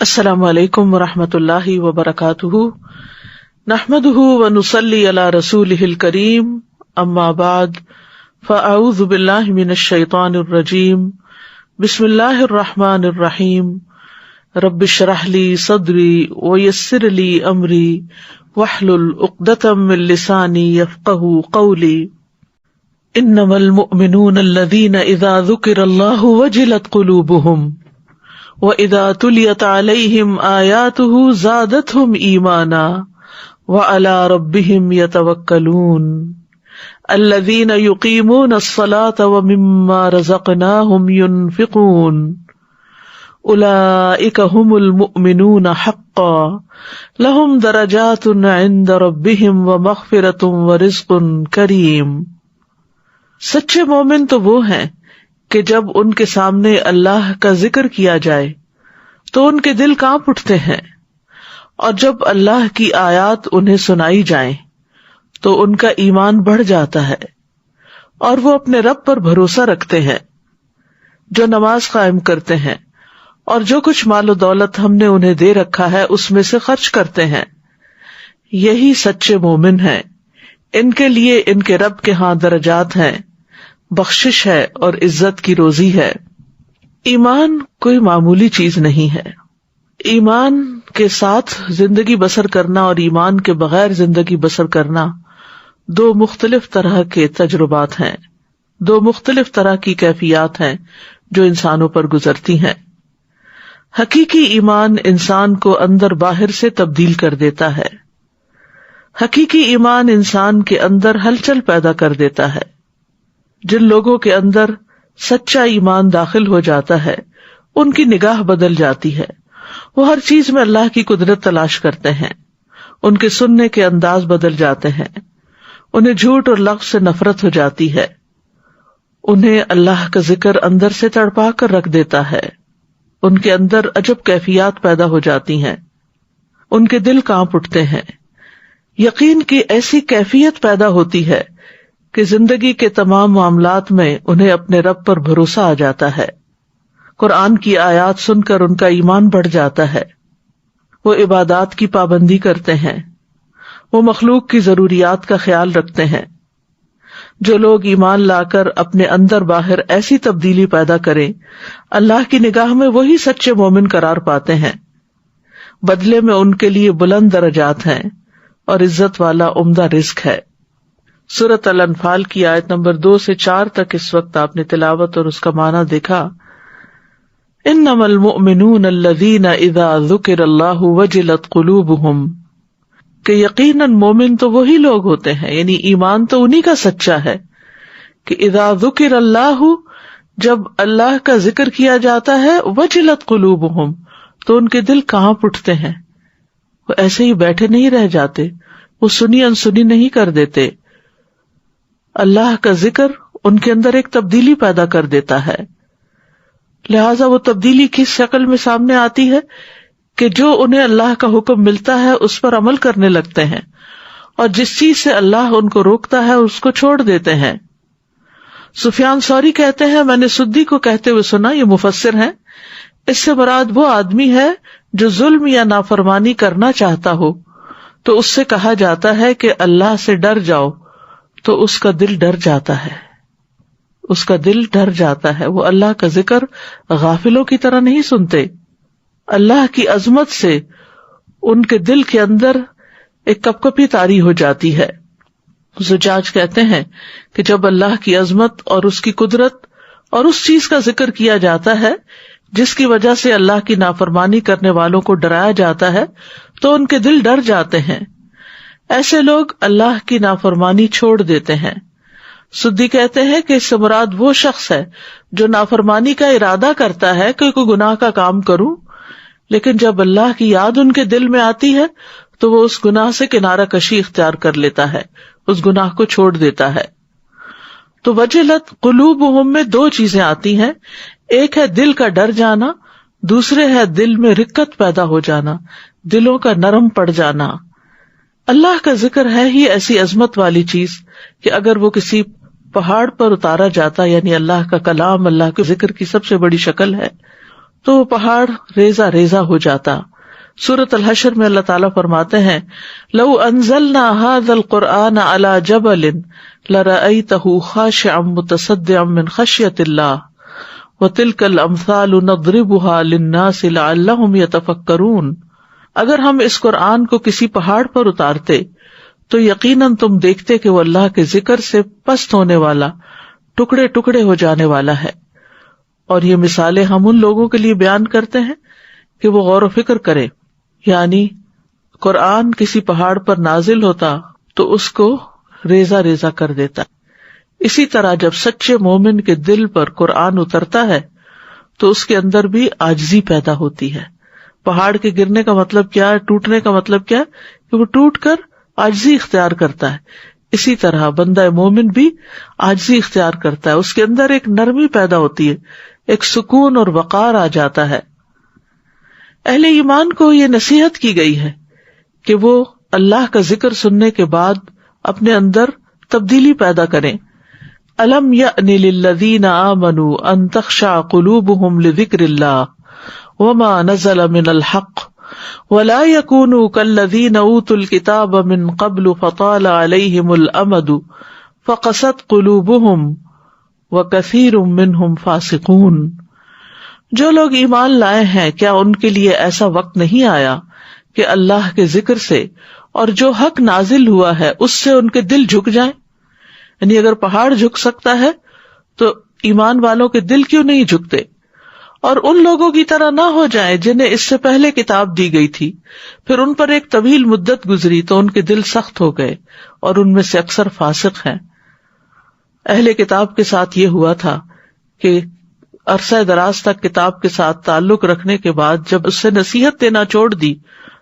السلام علیکم ورحمۃ اللہ وبرکاتہ، نحمده ونصلی علی رسولہ الکریم، اما بعد فاعوذ باللہ من الشیطان الرجیم، بسم اللہ الرحمن الرحیم، رب اشرح لی صدری ویسر لی امری واحلل عقدۃ من لسانی یفقہوا قولی، انما المؤمنون الذین اذا ذکر اللہ وجلت قلوبہم وَإِذَا تُلِيَتْ عَلَيْهِمْ آيَاتُهُ زَادَتْهُمْ إِيمَانًا وَعَلَى رَبِّهِمْ يَتَوَكَّلُونَ الَّذِينَ يُقِيمُونَ الصَّلَاةَ وَمِمَّا رَزَقْنَاهُمْ يُنْفِقُونَ أُولَئِكَ هُمُ الْمُؤْمِنُونَ حَقًّا لَهُمْ دَرَجَاتٌ عِندَ رَبِّهِمْ وَمَغْفِرَةٌ وَرِزْقٌ كَرِيمٌ۔ سچے مومن تو وہ ہیں کہ جب ان کے سامنے اللہ کا ذکر کیا جائے تو ان کے دل کانپ اٹھتے ہیں، اور جب اللہ کی آیات انہیں سنائی جائیں تو ان کا ایمان بڑھ جاتا ہے، اور وہ اپنے رب پر بھروسہ رکھتے ہیں، جو نماز قائم کرتے ہیں اور جو کچھ مال و دولت ہم نے انہیں دے رکھا ہے اس میں سے خرچ کرتے ہیں۔ یہی سچے مومن ہیں، ان کے لیے ان کے رب کے ہاں درجات ہیں، بخشش ہے اور عزت کی روزی ہے۔ ایمان کوئی معمولی چیز نہیں ہے۔ ایمان کے ساتھ زندگی بسر کرنا اور ایمان کے بغیر زندگی بسر کرنا دو مختلف طرح کے تجربات ہیں، دو مختلف طرح کی کیفیات ہیں جو انسانوں پر گزرتی ہیں۔ حقیقی ایمان انسان کو اندر باہر سے تبدیل کر دیتا ہے۔ حقیقی ایمان انسان کے اندر ہلچل پیدا کر دیتا ہے۔ جن لوگوں کے اندر سچا ایمان داخل ہو جاتا ہے ان کی نگاہ بدل جاتی ہے، وہ ہر چیز میں اللہ کی قدرت تلاش کرتے ہیں، ان کے سننے کے انداز بدل جاتے ہیں، انہیں جھوٹ اور لغو سے نفرت ہو جاتی ہے، انہیں اللہ کا ذکر اندر سے تڑپا کر رکھ دیتا ہے، ان کے اندر عجب کیفیات پیدا ہو جاتی ہیں، ان کے دل کانپ اٹھتے ہیں، یقین کی ایسی کیفیت پیدا ہوتی ہے کہ زندگی کے تمام معاملات میں انہیں اپنے رب پر بھروسہ آ جاتا ہے۔ قرآن کی آیات سن کر ان کا ایمان بڑھ جاتا ہے، وہ عبادات کی پابندی کرتے ہیں، وہ مخلوق کی ضروریات کا خیال رکھتے ہیں۔ جو لوگ ایمان لا کر اپنے اندر باہر ایسی تبدیلی پیدا کریں، اللہ کی نگاہ میں وہی سچے مومن قرار پاتے ہیں، بدلے میں ان کے لیے بلند درجات ہیں اور عزت والا عمدہ رزق ہے۔ سورۃ الانفال کی آیت نمبر 2 سے 4 تک اس وقت آپ نے تلاوت اور اس کا معنی دیکھا۔ انما المؤمنون الذین اذا ذکر اللہ وجلت قلوبہم، کہ یقیناً مومن تو وہی لوگ ہوتے ہیں، یعنی ایمان تو انہی کا سچا ہے کہ اذا ذکر اللہ، جب اللہ کا ذکر کیا جاتا ہے، وجلت قلوبہم، تو ان کے دل کانپ اٹھتے ہیں، وہ ایسے ہی بیٹھے نہیں رہ جاتے، وہ سنی انسنی نہیں کر دیتے۔ اللہ کا ذکر ان کے اندر ایک تبدیلی پیدا کر دیتا ہے، لہذا وہ تبدیلی کس شکل میں سامنے آتی ہے کہ جو انہیں اللہ کا حکم ملتا ہے اس پر عمل کرنے لگتے ہیں، اور جس چیز سے اللہ ان کو روکتا ہے اس کو چھوڑ دیتے ہیں۔ سفیان ثوری کہتے ہیں، میں نے سدی کو کہتے ہوئے سنا، یہ مفسر ہیں، اس سے مراد وہ آدمی ہے جو ظلم یا نافرمانی کرنا چاہتا ہو تو اس سے کہا جاتا ہے کہ اللہ سے ڈر جاؤ، تو اس کا دل ڈر جاتا ہے، اس کا دل ڈر جاتا ہے، وہ اللہ کا ذکر غافلوں کی طرح نہیں سنتے۔ اللہ کی عظمت سے ان کے دل کے اندر ایک کپکپی طاری ہو جاتی ہے۔ زجاج کہتے ہیں کہ جب اللہ کی عظمت اور اس کی قدرت اور اس چیز کا ذکر کیا جاتا ہے جس کی وجہ سے اللہ کی نافرمانی کرنے والوں کو ڈرایا جاتا ہے تو ان کے دل ڈر جاتے ہیں، ایسے لوگ اللہ کی نافرمانی چھوڑ دیتے ہیں۔ سدی کہتے ہیں کہ اس سے مراد وہ شخص ہے جو نافرمانی کا ارادہ کرتا ہے کہ کوئی گناہ کا کام کروں، لیکن جب اللہ کی یاد ان کے دل میں آتی ہے تو وہ اس گناہ سے کنارہ کشی اختیار کر لیتا ہے، اس گناہ کو چھوڑ دیتا ہے۔ تو وجلت قلوبہم میں دو چیزیں آتی ہیں، ایک ہے دل کا ڈر جانا، دوسرے ہے دل میں رقت پیدا ہو جانا، دلوں کا نرم پڑ جانا۔ اللہ کا ذکر ہے ہی ایسی عظمت والی چیز کہ اگر وہ کسی پہاڑ پر اتارا جاتا، یعنی اللہ کا کلام اللہ کے ذکر کی سب سے بڑی شکل ہے، تو وہ پہاڑ ریزہ ریزہ ہو جاتا. سورۃ الحشر میں اللہ تعالیٰ فرماتے ہیں لو انزلنا هذا القرآن على جبل لرأيته خاشعا متصدعا من خشية الله وتلك الامثال نضربها للناس لعلهم يتفكرون. اگر ہم اس قرآن کو کسی پہاڑ پر اتارتے تو یقیناً تم دیکھتے کہ وہ اللہ کے ذکر سے پست ہونے والا، ٹکڑے ٹکڑے ہو جانے والا ہے. اور یہ مثالیں ہم ان لوگوں کے لیے بیان کرتے ہیں کہ وہ غور و فکر کریں. یعنی قرآن کسی پہاڑ پر نازل ہوتا تو اس کو ریزہ ریزہ کر دیتا. اسی طرح جب سچے مومن کے دل پر قرآن اترتا ہے تو اس کے اندر بھی عاجزی پیدا ہوتی ہے. پہاڑ کے گرنے کا مطلب کیا ہے؟ ٹوٹنے کا مطلب کیا ہے؟ کہ وہ ٹوٹ کر عاجزی اختیار کرتا ہے. اسی طرح بندہ مومن بھی عاجزی اختیار کرتا ہے، اس کے اندر ایک نرمی پیدا ہوتی ہے، ایک سکون اور وقار آ جاتا ہے. اہل ایمان کو یہ نصیحت کی گئی ہے کہ وہ اللہ کا ذکر سننے کے بعد اپنے اندر تبدیلی پیدا کریں. الم یأن للذین آمنوا ان تخشع قلوبهم لذکر اللہ وما نزل من الحق ولا يكونوا كالذين اوتوا الكتاب من قبل فطال عليهم الامد فقست قلوبهم وكثير منهم فاسقون. جو لوگ ایمان لائے ہیں کیا ان کے لیے ایسا وقت نہیں آیا کہ اللہ کے ذکر سے اور جو حق نازل ہوا ہے اس سے ان کے دل جھک جائیں؟ یعنی اگر پہاڑ جھک سکتا ہے تو ایمان والوں کے دل کیوں نہیں جھکتے؟ اور ان لوگوں کی طرح نہ ہو جائیں جنہیں اس سے پہلے کتاب دی گئی تھی، پھر ان پر ایک طویل مدت گزری تو ان کے دل سخت ہو گئے اور ان میں سے اکثر فاسق ہیں. اہل کتاب کے ساتھ یہ ہوا تھا کہ عرصہ دراز تک کتاب کے ساتھ تعلق رکھنے کے بعد جب اس سے نصیحت دینا چھوڑ دی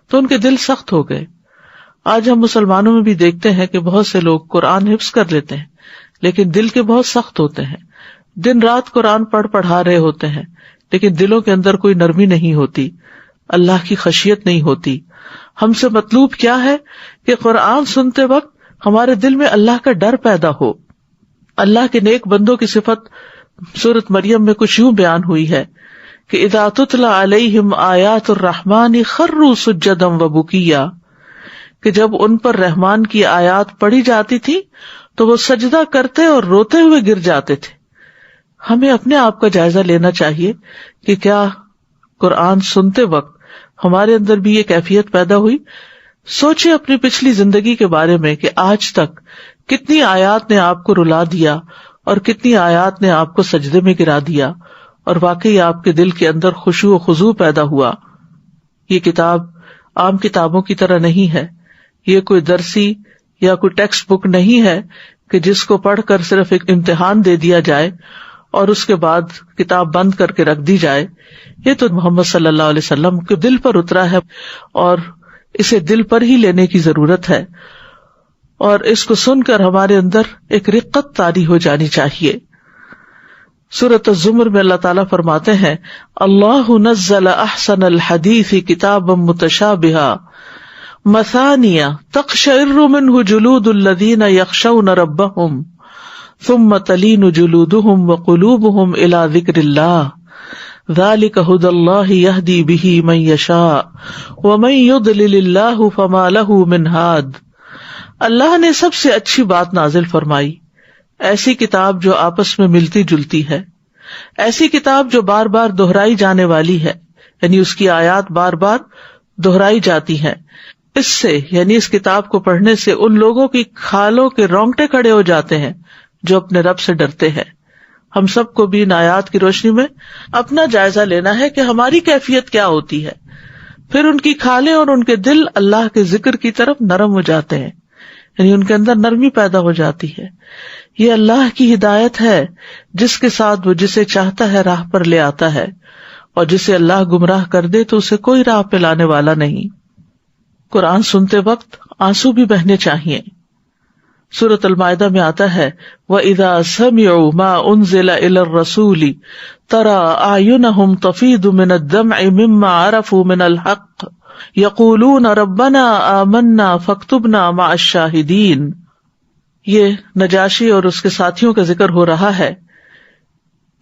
تو ان کے دل سخت ہو گئے. آج ہم مسلمانوں میں بھی دیکھتے ہیں کہ بہت سے لوگ قرآن حفظ کر لیتے ہیں لیکن دل کے بہت سخت ہوتے ہیں، دن رات قرآن پڑھا رہے ہوتے ہیں لیکن دلوں کے اندر کوئی نرمی نہیں ہوتی، اللہ کی خشیت نہیں ہوتی. ہم سے مطلوب کیا ہے کہ قرآن سنتے وقت ہمارے دل میں اللہ کا ڈر پیدا ہو. اللہ کے نیک بندوں کی صفت سورۃ مریم میں کچھ یوں بیان ہوئی ہے کہ اذا تتلی علیہم آیات الرحمن خروا سجدا وبکیا، کہ جب ان پر رحمان کی آیات پڑھی جاتی تھی تو وہ سجدہ کرتے اور روتے ہوئے گر جاتے تھے. ہمیں اپنے آپ کا جائزہ لینا چاہیے کہ کیا قرآن سنتے وقت ہمارے اندر بھی یہ کیفیت پیدا ہوئی. سوچیں اپنی پچھلی زندگی کے بارے میں کہ آج تک کتنی آیات نے آپ کو رلا دیا اور کتنی آیات نے آپ کو سجدے میں گرا دیا اور واقعی آپ کے دل کے اندر خشوع و خضوع پیدا ہوا. یہ کتاب عام کتابوں کی طرح نہیں ہے، یہ کوئی درسی یا کوئی ٹیکسٹ بک نہیں ہے کہ جس کو پڑھ کر صرف ایک امتحان دے دیا جائے اور اس کے بعد کتاب بند کر کے رکھ دی جائے. یہ تو محمد صلی اللہ علیہ وسلم کے دل پر اترا ہے اور اسے دل پر ہی لینے کی ضرورت ہے، اور اس کو سن کر ہمارے اندر ایک رقت طاری ہو جانی چاہیے. سورۃ الزمر میں اللہ تعالیٰ فرماتے ہیں اللہ نزل احسن الحدیث کتابا متشابہا مثانیہ تقشعر منہ جلود الذین یخشون ربہم ثم تلین جلودہم وقلوبہم الی ذکر اللہ ذالک ھدی اللہ یہدی بہ من یشاء ومن یضلل اللہ فما لہ من ہاد. اللہ نے سب سے اچھی بات نازل فرمائی، ایسی کتاب جو آپس میں ملتی جلتی ہے، ایسی کتاب جو بار بار دہرائی جانے والی ہے، یعنی اس کی آیات بار بار دہرائی جاتی ہیں. اس سے یعنی اس کتاب کو پڑھنے سے ان لوگوں کی کھالوں کے رونگٹے کھڑے ہو جاتے ہیں جو اپنے رب سے ڈرتے ہیں. ہم سب کو بھی ان آیات کی روشنی میں اپنا جائزہ لینا ہے کہ ہماری کیفیت کیا ہوتی ہے. پھر ان کی کھالیں اور ان کے دل اللہ کے ذکر کی طرف نرم ہو جاتے ہیں، یعنی ان کے اندر نرمی پیدا ہو جاتی ہے. یہ اللہ کی ہدایت ہے جس کے ساتھ وہ جسے چاہتا ہے راہ پر لے آتا ہے، اور جسے اللہ گمراہ کر دے تو اسے کوئی راہ پہ لانے والا نہیں. قرآن سنتے وقت آنسو بھی بہنے چاہیے. سورۃ المائدہ میں آتا ہے وَإِذَا سَمِعُوا مَا أُنزِلَ إِلَى الرَّسُولِ تَرَىٰ أَعْيُنَهُمْ تَفِيضُ مِنَ الدَّمْعِ مِمَّا عَرَفُوا مِنَ الْحَقِّ يَقُولُونَ رَبَّنَا آمَنَّا فَاكْتُبْنَا مَعَ الشَّاهِدِينَ. یہ نجاشی اور اس کے ساتھیوں کا ذکر ہو رہا ہے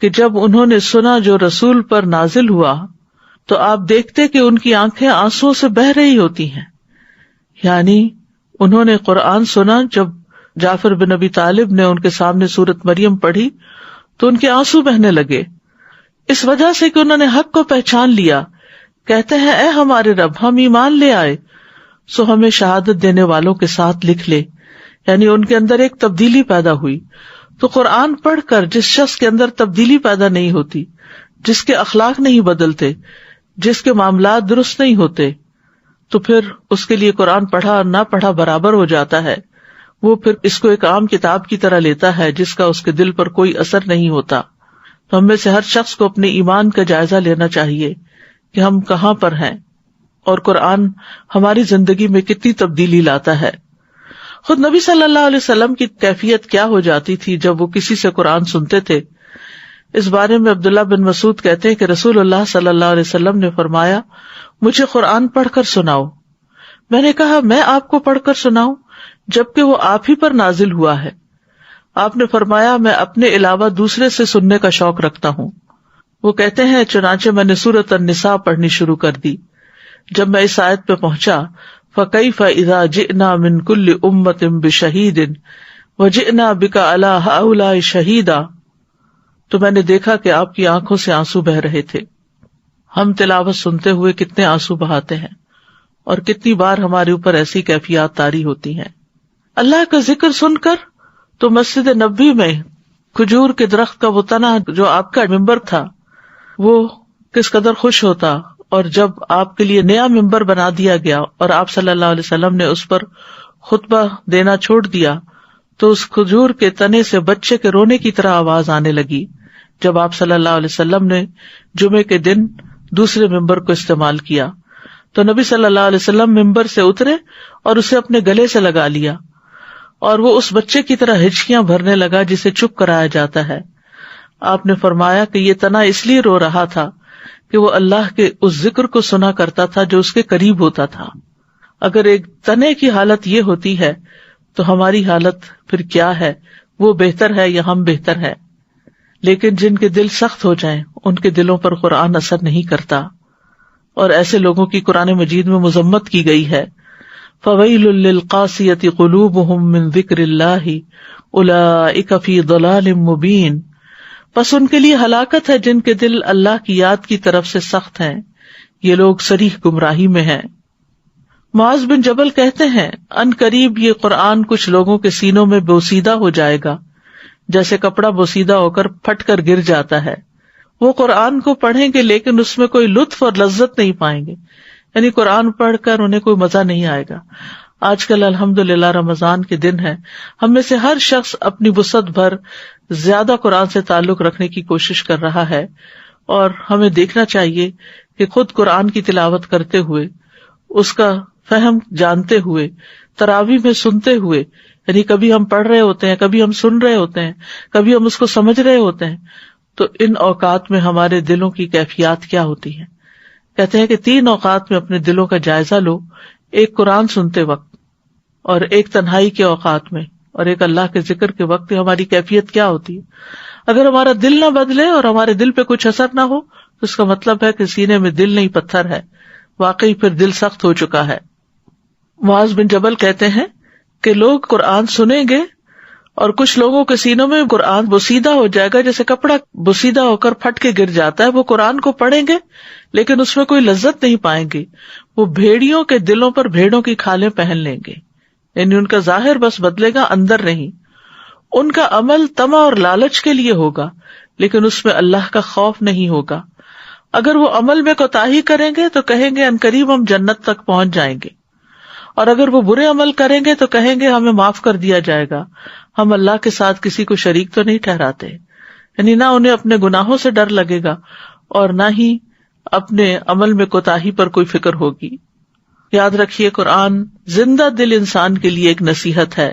کہ جب انہوں نے سنا جو رسول پر نازل ہوا تو آپ دیکھتے کہ ان کی آنکھیں آنسوؤں سے بہہ رہی ہوتی ہیں. یعنی انہوں نے قرآن سنا، جب جعفر بن ابی طالب نے ان کے سامنے سورۃ مریم پڑھی تو ان کے آنسو بہنے لگے، اس وجہ سے کہ انہوں نے حق کو پہچان لیا. کہتے ہیں اے ہمارے رب، ہم ایمان لے آئے سو ہمیں شہادت دینے والوں کے ساتھ لکھ لے. یعنی ان کے اندر ایک تبدیلی پیدا ہوئی. تو قرآن پڑھ کر جس شخص کے اندر تبدیلی پیدا نہیں ہوتی، جس کے اخلاق نہیں بدلتے، جس کے معاملات درست نہیں ہوتے، تو پھر اس کے لیے قرآن پڑھا اور نہ پڑھا برابر ہو جاتا ہے. وہ پھر اس کو ایک عام کتاب کی طرح لیتا ہے جس کا اس کے دل پر کوئی اثر نہیں ہوتا. تو ہم میں سے ہر شخص کو اپنے ایمان کا جائزہ لینا چاہیے کہ ہم کہاں پر ہیں اور قرآن ہماری زندگی میں کتنی تبدیلی لاتا ہے. خود نبی صلی اللہ علیہ وسلم کی کیفیت کیا ہو جاتی تھی جب وہ کسی سے قرآن سنتے تھے. اس بارے میں عبداللہ بن مسعود کہتے ہیں کہ رسول اللہ صلی اللہ علیہ وسلم نے فرمایا، مجھے قرآن پڑھ کر سناؤ. میں نے کہا میں آپ کو پڑھ کر سناؤں جبکہ وہ آپ ہی پر نازل ہوا ہے. آپ نے فرمایا میں اپنے علاوہ دوسرے سے سننے کا شوق رکھتا ہوں. وہ کہتے ہیں چنانچہ میں نے سورۃ النساء پڑھنی شروع کر دی. جب میں اس آیت پہ پہنچا فَكَيْفَ إِذَا جِئْنَا مِن كُلِّ أُمَّةٍ بِشَهِيدٍ وَجِئْنَا بِكَ عَلَىٰ هَؤُلَاءِ شَهِيدًا، تو میں نے دیکھا کہ آپ کی آنکھوں سے آنسو بہ رہے تھے. ہم تلاوت سنتے ہوئے کتنے آنسو بہاتے ہیں اور کتنی بار ہمارے اوپر ایسی کیفیات طاری ہوتی ہیں. اللہ کا ذکر سن کر تو مسجد نبوی میں کھجور کے درخت کا وہ تنا جو آپ کا ممبر تھا وہ کس قدر خوش ہوتا، اور جب آپ کے لیے نیا ممبر بنا دیا گیا اور آپ صلی اللہ علیہ وسلم نے اس پر خطبہ دینا چھوڑ دیا تو اس کھجور کے تنے سے بچے کے رونے کی طرح آواز آنے لگی جب آپ صلی اللہ علیہ وسلم نے جمعے کے دن دوسرے ممبر کو استعمال کیا. تو نبی صلی اللہ علیہ وسلم ممبر سے اترے اور اسے اپنے گلے سے لگا لیا اور وہ اس بچے کی طرح ہچکیاں بھرنے لگا جسے چپ کرایا جاتا ہے. آپ نے فرمایا کہ یہ تنا اس لیے رو رہا تھا کہ وہ اللہ کے اس ذکر کو سنا کرتا تھا جو اس کے قریب ہوتا تھا. اگر ایک تنے کی حالت یہ ہوتی ہے تو ہماری حالت پھر کیا ہے؟ وہ بہتر ہے یا ہم بہتر ہے؟ لیکن جن کے دل سخت ہو جائیں ان کے دلوں پر قرآن اثر نہیں کرتا، اور ایسے لوگوں کی قرآن مجید میں مذمت کی گئی ہے. فَوَيْلٌ لِّلْقَاسِيَةِ قُلُوبُهُم مِّن ذِكْرِ اللَّهِ أُولَٰئِكَ فِي ضَلَالٍ مُّبِينٍ، پس ان کے لیے ہلاکت ہے جن کے دل اللہ کی یاد کی طرف سے سخت ہیں، یہ لوگ صریح گمراہی میں ہیں. معاذ بن جبل کہتے ہیں ان قریب یہ قرآن کچھ لوگوں کے سینوں میں بوسیدہ ہو جائے گا جیسے کپڑا بوسیدہ ہو کر پھٹ کر گر جاتا ہے. وہ قرآن کو پڑھیں گے لیکن اس میں کوئی لطف اور لذت نہیں پائیں گے، یعنی قرآن پڑھ کر انہیں کوئی مزہ نہیں آئے گا. آج کل الحمدللہ رمضان کے دن ہے، ہم میں سے ہر شخص اپنی وسعت بھر زیادہ قرآن سے تعلق رکھنے کی کوشش کر رہا ہے، اور ہمیں دیکھنا چاہیے کہ خود قرآن کی تلاوت کرتے ہوئے، اس کا فہم جانتے ہوئے، تراویح میں سنتے ہوئے، یعنی کبھی ہم پڑھ رہے ہوتے ہیں، کبھی ہم سن رہے ہوتے ہیں، کبھی ہم اس کو سمجھ رہے ہوتے ہیں، تو ان اوقات میں ہمارے دلوں کی کیفیات کیا ہوتی ہیں. کہتے ہیں کہ 3 اوقات میں اپنے دلوں کا جائزہ لو، ایک قرآن سنتے وقت، اور ایک تنہائی کے اوقات میں، اور ایک اللہ کے ذکر کے وقت. ہماری کیفیت کیا ہوتی ہے؟ اگر ہمارا دل نہ بدلے اور ہمارے دل پہ کچھ اثر نہ ہو تو اس کا مطلب ہے کہ سینے میں دل نہیں پتھر ہے، واقعی پھر دل سخت ہو چکا ہے. معاذ بن جبل کہتے ہیں کہ لوگ قرآن سنیں گے اور کچھ لوگوں کے سینوں میں قرآن بوسیدہ ہو جائے گا جیسے کپڑا بوسیدہ ہو کر پھٹ کے گر جاتا ہے. وہ قرآن کو پڑھیں گے لیکن اس میں کوئی لذت نہیں پائیں گے. وہ بھیڑیوں کے دلوں پر بھیڑوں کی کھالیں پہن لیں گے، یعنی ان کا ظاہر بس بدلے گا، اندر نہیں. ان کا عمل طمع اور لالچ کے لیے ہوگا لیکن اس میں اللہ کا خوف نہیں ہوگا. اگر وہ عمل میں کوتاہی کریں گے تو کہیں گے عنقریب ہم جنت تک پہنچ جائیں گے، اور اگر وہ برے عمل کریں گے تو کہیں گے ہمیں معاف کر دیا جائے گا، ہم اللہ کے ساتھ کسی کو شریک تو نہیں ٹھہراتے. یعنی نہ انہیں اپنے گناہوں سے ڈر لگے گا اور نہ ہی اپنے عمل میں کوتاہی پر کوئی فکر ہوگی. یاد رکھیے قرآن زندہ دل انسان کے لیے ایک نصیحت ہے.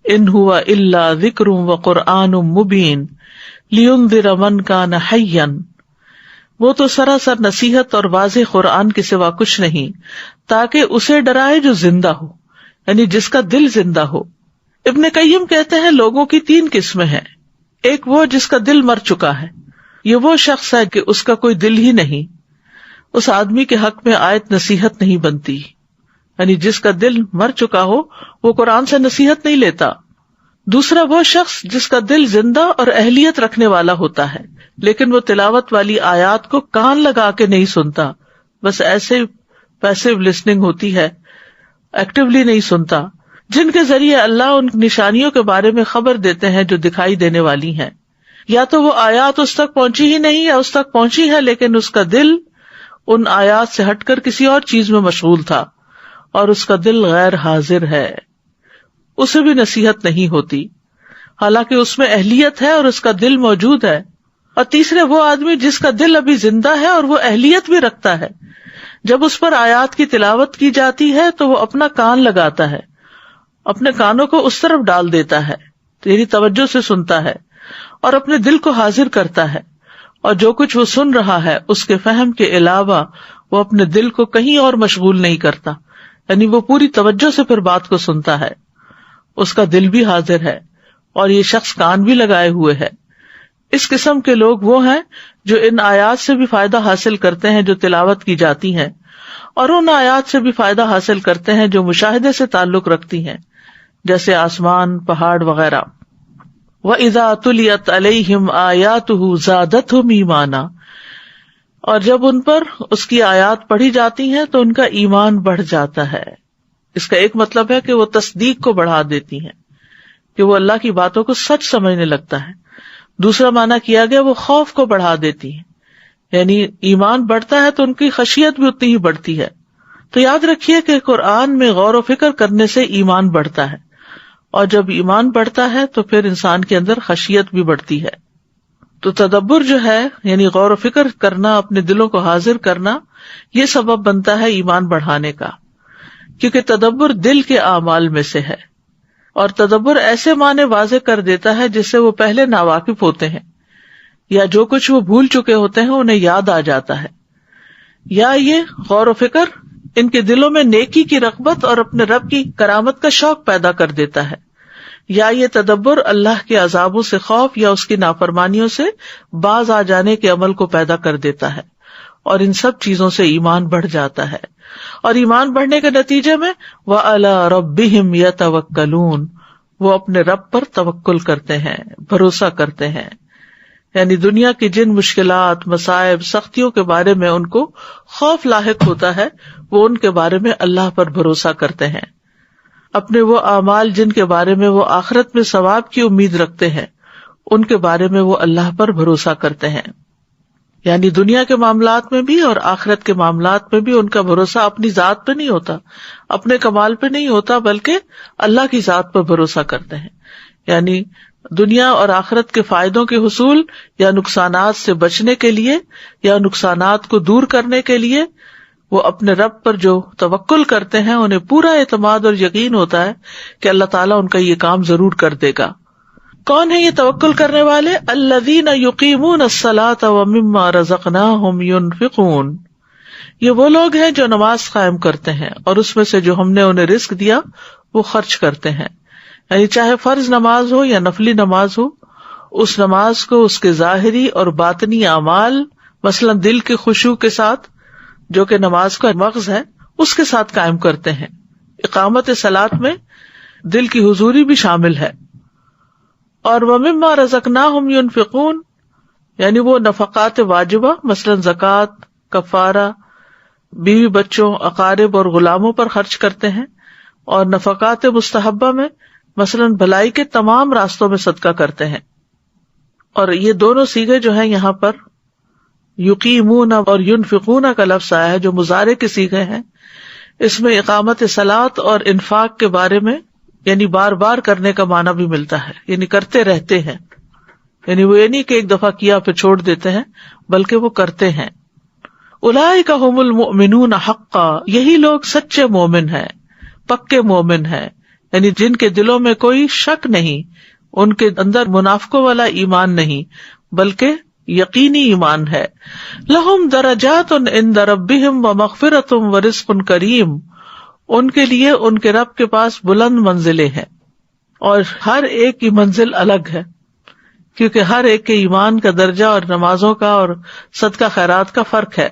ان ہوا الا ذکر وقرآن مبین لینذر من کان حیا، وہ تو سراسر نصیحت اور واضح قرآن کے سوا کچھ نہیں تاکہ اسے ڈرائے جو زندہ ہو، یعنی جس کا دل زندہ ہو. ابن قیم کہتے ہیں لوگوں کی 3 قسمیں ہیں. ایک وہ جس کا دل مر چکا ہے، یہ وہ شخص ہے کہ اس کا کوئی دل ہی نہیں، اس آدمی کے حق میں آیت نصیحت نہیں بنتی، یعنی جس کا دل مر چکا ہو وہ قرآن سے نصیحت نہیں لیتا۔ دوسرا وہ شخص جس کا دل زندہ اور اہلیت رکھنے والا ہوتا ہے لیکن وہ تلاوت والی آیات کو کان لگا کے نہیں سنتا، بس ایسے پیسیو لسننگ ہوتی ہے، ایکٹیولی نہیں سنتا، جن کے ذریعے اللہ ان نشانیوں کے بارے میں خبر دیتے ہیں جو دکھائی دینے والی ہیں۔ یا تو وہ آیات اس تک پہنچی ہی نہیں یا اس تک پہنچی ہے لیکن اس کا دل ان آیات سے ہٹ کر کسی اور چیز میں مشغول تھا اور اس کا دل غیر حاضر ہے، اسے بھی نصیحت نہیں ہوتی حالانکہ اس میں اہلیت ہے اور اس کا دل موجود ہے۔ اور تیسرے وہ آدمی جس کا دل ابھی زندہ ہے اور وہ اہلیت بھی رکھتا ہے، جب اس پر آیات کی تلاوت کی جاتی ہے تو وہ اپنا کان لگاتا ہے، اپنے کانوں کو اس طرف ڈال دیتا ہے، یعنی توجہ سے سنتا ہے اور اپنے دل کو حاضر کرتا ہے، اور جو کچھ وہ سن رہا ہے اس کے فہم کے علاوہ وہ اپنے دل کو کہیں اور مشغول نہیں کرتا، یعنی وہ پوری توجہ سے پھر بات کو سنتا ہے، اس کا دل بھی حاضر ہے اور یہ شخص کان بھی لگائے ہوئے ہے۔ اس قسم کے لوگ وہ ہیں جو ان آیات سے بھی فائدہ حاصل کرتے ہیں جو تلاوت کی جاتی ہیں، اور ان آیات سے بھی فائدہ حاصل کرتے ہیں جو مشاہدے سے تعلق رکھتی ہیں، جیسے آسمان، پہاڑ وغیرہ۔ وَإِذَا تُلِيَتْ عَلَيْهِمْ آيَاتُهُ زَادَتْهُمْ ایمانا، اور جب ان پر اس کی آیات پڑھی جاتی ہیں تو ان کا ایمان بڑھ جاتا ہے۔ اس کا ایک مطلب ہے کہ وہ تصدیق کو بڑھا دیتی ہیں، کہ وہ اللہ کی باتوں کو سچ سمجھنے لگتا ہے۔ دوسرا معنی کیا گیا وہ خوف کو بڑھا دیتی ہیں، یعنی ایمان بڑھتا ہے تو ان کی خشیت بھی اتنی ہی بڑھتی ہے۔ تو یاد رکھیے کہ قرآن میں غور و فکر کرنے سے ایمان بڑھتا ہے، اور جب ایمان بڑھتا ہے تو پھر انسان کے اندر خشیت بھی بڑھتی ہے۔ تو تدبر جو ہے یعنی غور و فکر کرنا، اپنے دلوں کو حاضر کرنا، یہ سبب بنتا ہے ایمان بڑھانے کا، کیونکہ تدبر دل کے اعمال میں سے ہے، اور تدبر ایسے معنی واضح کر دیتا ہے جس سے وہ پہلے ناواقف ہوتے ہیں، یا جو کچھ وہ بھول چکے ہوتے ہیں انہیں یاد آ جاتا ہے، یا یہ غور و فکر ان کے دلوں میں نیکی کی رغبت اور اپنے رب کی کرامت کا شوق پیدا کر دیتا ہے، یا یہ تدبر اللہ کے عذابوں سے خوف یا اس کی نافرمانیوں سے باز آ جانے کے عمل کو پیدا کر دیتا ہے، اور ان سب چیزوں سے ایمان بڑھ جاتا ہے، اور ایمان بڑھنے کے نتیجے میں وَعَلَىٰ رَبِّهِمْ يَتَوَكَّلُونَ، وہ اپنے رب پر توکل کرتے ہیں، بھروسہ کرتے ہیں، یعنی دنیا کی جن مشکلات، مصائب، سختیوں کے بارے میں ان کو خوف لاحق ہوتا ہے وہ ان کے بارے میں اللہ پر بھروسہ کرتے ہیں۔ اپنے وہ اعمال جن کے بارے میں وہ آخرت میں ثواب کی امید رکھتے ہیں ان کے بارے میں وہ اللہ پر بھروسہ کرتے ہیں، یعنی دنیا کے معاملات میں بھی اور آخرت کے معاملات میں بھی ان کا بھروسہ اپنی ذات پہ نہیں ہوتا، اپنے کمال پہ نہیں ہوتا، بلکہ اللہ کی ذات پر بھروسہ کرتے ہیں، یعنی دنیا اور آخرت کے فائدوں کے حصول یا نقصانات سے بچنے کے لیے یا نقصانات کو دور کرنے کے لیے وہ اپنے رب پر جو توکل کرتے ہیں انہیں پورا اعتماد اور یقین ہوتا ہے کہ اللہ تعالیٰ ان کا یہ کام ضرور کر دے گا۔ کون ہے یہ توکل کرنے والے؟ الذین یقیمون الصلاۃ ومما رزقناہم ینفقون، یہ وہ لوگ ہیں جو نماز قائم کرتے ہیں اور اس میں سے جو ہم نے انہیں رزق دیا وہ خرچ کرتے ہیں، یعنی چاہے فرض نماز ہو یا نفلی نماز ہو، اس نماز کو اس کے ظاہری اور باطنی اعمال، مثلا دل کے خشوع کے ساتھ جو کہ نماز کا مغز ہے اس کے ساتھ قائم کرتے ہیں۔ اقامت صلاۃ میں دل کی حضوری بھی شامل ہے۔ اور وَمِمَّا رَزَقْنَاهُمْ يُنْفِقُونَ، یعنی وہ نفقات واجبہ مثلا زکوٰۃ، کفارہ، بیوی بچوں، اقارب اور غلاموں پر خرچ کرتے ہیں، اور نفقات مستحبہ میں مثلا بھلائی کے تمام راستوں میں صدقہ کرتے ہیں۔ اور یہ دونوں صیغے جو ہیں یہاں پر یقیمون اور ینفقون کا لفظ آیا ہے جو مضارع کے صیغے ہیں، اس میں اقامت صلاۃ اور انفاق کے بارے میں یعنی بار بار کرنے کا معنی بھی ملتا ہے، یعنی کرتے رہتے ہیں، یعنی وہ یہ نہیں کہ ایک دفعہ کیا پھر چھوڑ دیتے ہیں بلکہ وہ کرتے ہیں۔ اولئک ھم المؤمنون حقا، یہی لوگ سچے مومن ہیں، پکے مومن ہیں، یعنی جن کے دلوں میں کوئی شک نہیں، ان کے اندر منافقوں والا ایمان نہیں بلکہ یقینی ایمان ہے۔ لہم درجات عند ربہم ومغفرۃ ورزق کریم، ان کے لیے ان کے رب کے پاس بلند منزلیں ہیں اور ہر ایک کی منزل الگ ہے، کیونکہ ہر ایک کے ایمان کا درجہ اور نمازوں کا اور صدقہ خیرات کا فرق ہے.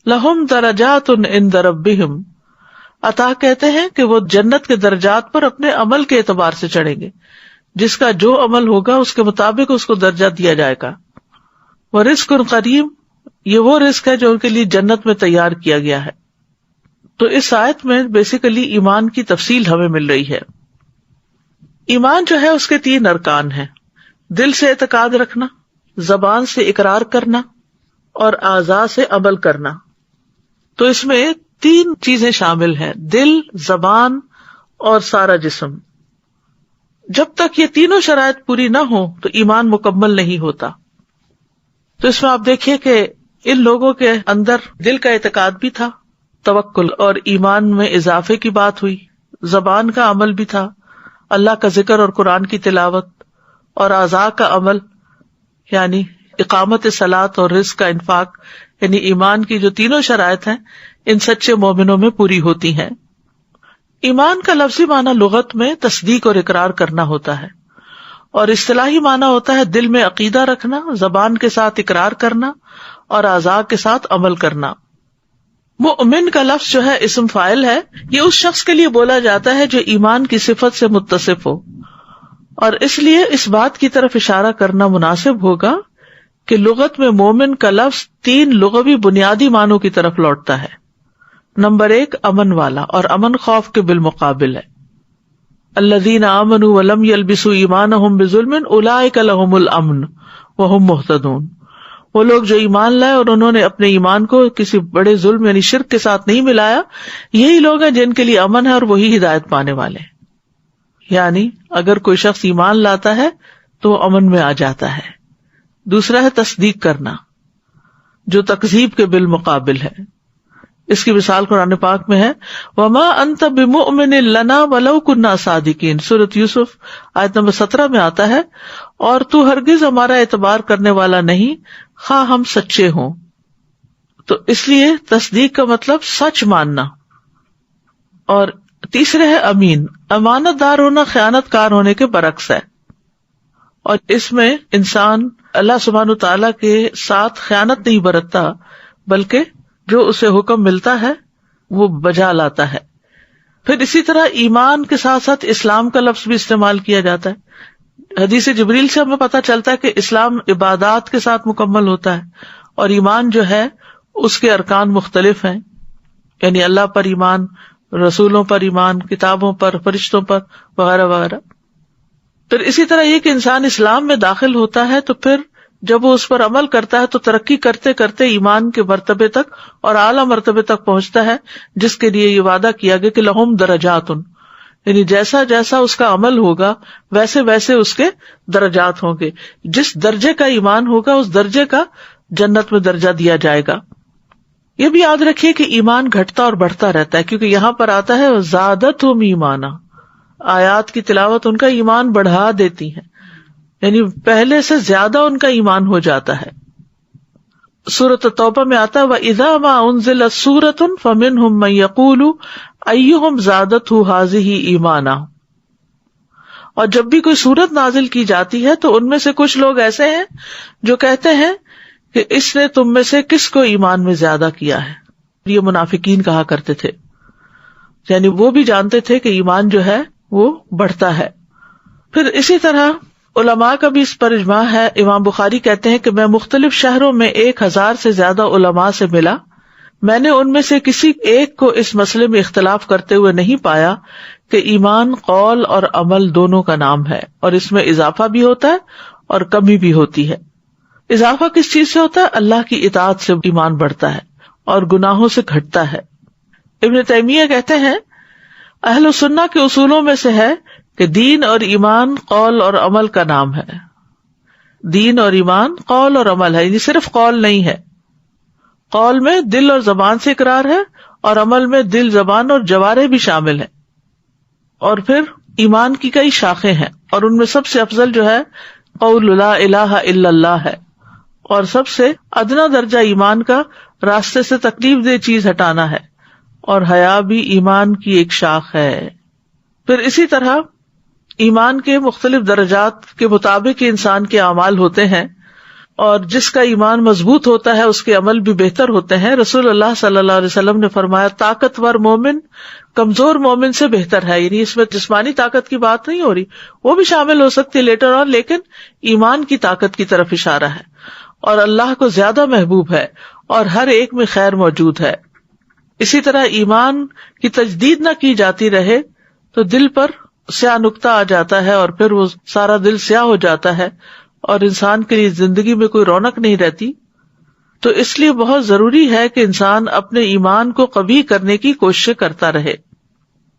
لہم درجات عند ربہم، عطا کہتے ہیں کہ وہ جنت کے درجات پر اپنے عمل کے اعتبار سے چڑھیں گے، جس کا جو عمل ہوگا اس کے مطابق اس کو درجہ دیا جائے گا. ورزق کریم، یہ وہ رزق ہے جو ان کے لیے جنت میں تیار کیا گیا ہے. تو اس آیت میں بیسیکلی ایمان کی تفصیل ہمیں مل رہی ہے. ایمان جو ہے اس کے 3 ارکان ہیں: دل سے اعتقاد رکھنا، زبان سے اقرار کرنا اور اعضاء سے عمل کرنا. تو اس میں 3 چیزیں شامل ہیں: دل، زبان اور سارا جسم. جب تک یہ تینوں شرائط پوری نہ ہو تو ایمان مکمل نہیں ہوتا. تو اس میں آپ دیکھیے کہ ان لوگوں کے اندر دل کا اعتقاد بھی تھا، توکل اور ایمان میں اضافے کی بات ہوئی، زبان کا عمل بھی تھا، اللہ کا ذکر اور قرآن کی تلاوت، اور اعضاء کا عمل یعنی اقامت صلاۃ اور رزق کا انفاق. یعنی ایمان کی جو تینوں شرائط ہیں ان سچے مومنوں میں پوری ہوتی ہیں. ایمان کا لفظی معنی لغت میں تصدیق اور اقرار کرنا ہوتا ہے، اور اصطلاحی معنی ہوتا ہے دل میں عقیدہ رکھنا، زبان کے ساتھ اقرار کرنا اور اعضاء کے ساتھ عمل کرنا. مؤمن کا لفظ جو ہے اسم فاعل ہے، یہ اس شخص کے لیے بولا جاتا ہے جو ایمان کی صفت سے متصف ہو، اور اس لیے اس بات کی طرف اشارہ کرنا مناسب ہوگا کہ لغت میں مومن کا لفظ 3 لغوی بنیادی معنوں کی طرف لوٹتا ہے. نمبر 1 امن والا، اور امن خوف کے بالمقابل ہے. الذین آمنوا ولم یلبسوا ایمانہم بظلم اولئک لہم الامن وہم مہتدون. وہ لوگ جو ایمان لائے اور انہوں نے اپنے ایمان کو کسی بڑے ظلم یعنی شرک کے ساتھ نہیں ملایا، یہی لوگ ہیں جن کے لیے امن ہے اور وہی ہدایت پانے والے ہیں. یعنی اگر کوئی شخص ایمان لاتا ہے تو وہ امن میں آ جاتا ہے. دوسرا ہے تصدیق کرنا، جو تکذیب کے بالمقابل ہے. اس کی مثال قرآن پاک میں ہے وَمَا أَنْتَ بِمُؤْمِنٍ لَنَا وَلَوْ كُنَّا صَادِقِينَ. سورۃ یوسف آیت نمبر 17 میں آتا ہے، اور تو ہرگز ہمارا اعتبار کرنے والا نہیں خواہ ہم سچے ہوں. تو اس لیے تصدیق کا مطلب سچ ماننا. اور تیسرے ہے امین، امانت دار ہونا خیانت کار ہونے کے برعکس ہے. اور اس میں انسان اللہ سبحانہ تعالیٰ کے ساتھ خیانت نہیں برتتا، بلکہ جو اسے حکم ملتا ہے وہ بجا لاتا ہے. پھر اسی طرح ایمان کے ساتھ ساتھ اسلام کا لفظ بھی استعمال کیا جاتا ہے. حدیث جبریل سے ہمیں پتہ چلتا ہے کہ اسلام عبادات کے ساتھ مکمل ہوتا ہے، اور ایمان جو ہے اس کے ارکان مختلف ہیں. یعنی اللہ پر ایمان، رسولوں پر ایمان، کتابوں پر، فرشتوں پر وغیرہ وغیرہ. پھر اسی طرح یہ کہ انسان اسلام میں داخل ہوتا ہے تو پھر جب وہ اس پر عمل کرتا ہے تو ترقی کرتے کرتے ایمان کے مرتبے تک اور اعلیٰ مرتبے تک پہنچتا ہے، جس کے لیے یہ وعدہ کیا گیا کہ لہم درجات، یعنی جیسا جیسا اس کا عمل ہوگا ویسے ویسے اس کے درجات ہوں گے. جس درجے کا ایمان ہوگا اس درجے کا جنت میں درجہ دیا جائے گا. یہ بھی یاد رکھیے کہ ایمان گھٹتا اور بڑھتا رہتا ہے، کیونکہ یہاں پر آتا ہے زادتہم ایمانا. آیات کی تلاوت ان کا ایمان بڑھا دیتی ہیں، یعنی پہلے سے زیادہ ان کا ایمان ہو جاتا ہے. سورۃ توبہ میں آتا ہے وَإِذَا مَا أُنزِلَتْ سُورَةٌ فَمِنْهُمْ مَن يَقُولُ أَيُّهُمْ زَادَتْهُ هَٰذِهِ إِيمَانًا. اور جب بھی کوئی سورت نازل کی جاتی ہے تو ان میں سے کچھ لوگ ایسے ہیں جو کہتے ہیں کہ اس نے تم میں سے کس کو ایمان میں زیادہ کیا ہے. یہ منافقین کہا کرتے تھے، یعنی وہ بھی جانتے تھے کہ ایمان جو ہے وہ بڑھتا ہے. پھر اسی طرح علماء کا بھی اس پر اجماع ہے. امام بخاری کہتے ہیں کہ میں مختلف شہروں میں 1000 سے زیادہ علماء سے ملا، میں نے ان میں سے کسی ایک کو اس مسئلے میں اختلاف کرتے ہوئے نہیں پایا کہ ایمان قول اور عمل دونوں کا نام ہے، اور اس میں اضافہ بھی ہوتا ہے اور کمی بھی ہوتی ہے. اضافہ کس چیز سے ہوتا ہے؟ اللہ کی اطاعت سے ایمان بڑھتا ہے اور گناہوں سے گھٹتا ہے. ابن تیمیہ کہتے ہیں اہل سنہ کے اصولوں میں سے ہے کہ دین اور ایمان قول اور عمل کا نام ہے. دین اور ایمان قول اور عمل ہے، یعنی صرف قول نہیں ہے. قول میں دل اور زبان سے اقرار ہے، اور عمل میں دل، زبان اور جوارح بھی شامل ہیں. اور پھر ایمان کی کئی شاخیں ہیں، اور ان میں سب سے افضل جو ہے قول لا الہ الا اللہ ہے، اور سب سے ادنا درجہ ایمان کا راستے سے تکلیف دہ چیز ہٹانا ہے، اور حیا بھی ایمان کی ایک شاخ ہے. پھر اسی طرح ایمان کے مختلف درجات کے مطابق انسان کے اعمال ہوتے ہیں، اور جس کا ایمان مضبوط ہوتا ہے اس کے عمل بھی بہتر ہوتے ہیں۔ رسول اللہ صلی اللہ علیہ وسلم نے فرمایا طاقتور مومن کمزور مومن سے بہتر ہے، یعنی اس میں جسمانی طاقت کی بات نہیں ہو رہی، وہ بھی شامل ہو سکتی لیٹر آن، لیکن ایمان کی طاقت کی طرف اشارہ ہے، اور اللہ کو زیادہ محبوب ہے اور ہر ایک میں خیر موجود ہے۔ اسی طرح ایمان کی تجدید نہ کی جاتی رہے تو دل پر سیاہ نقطہ آ جاتا ہے، اور پھر وہ سارا دل سیاہ ہو جاتا ہے اور انسان کے لیے زندگی میں کوئی رونق نہیں رہتی۔ تو اس لیے بہت ضروری ہے کہ انسان اپنے ایمان کو قوی کرنے کی کوشش کرتا رہے۔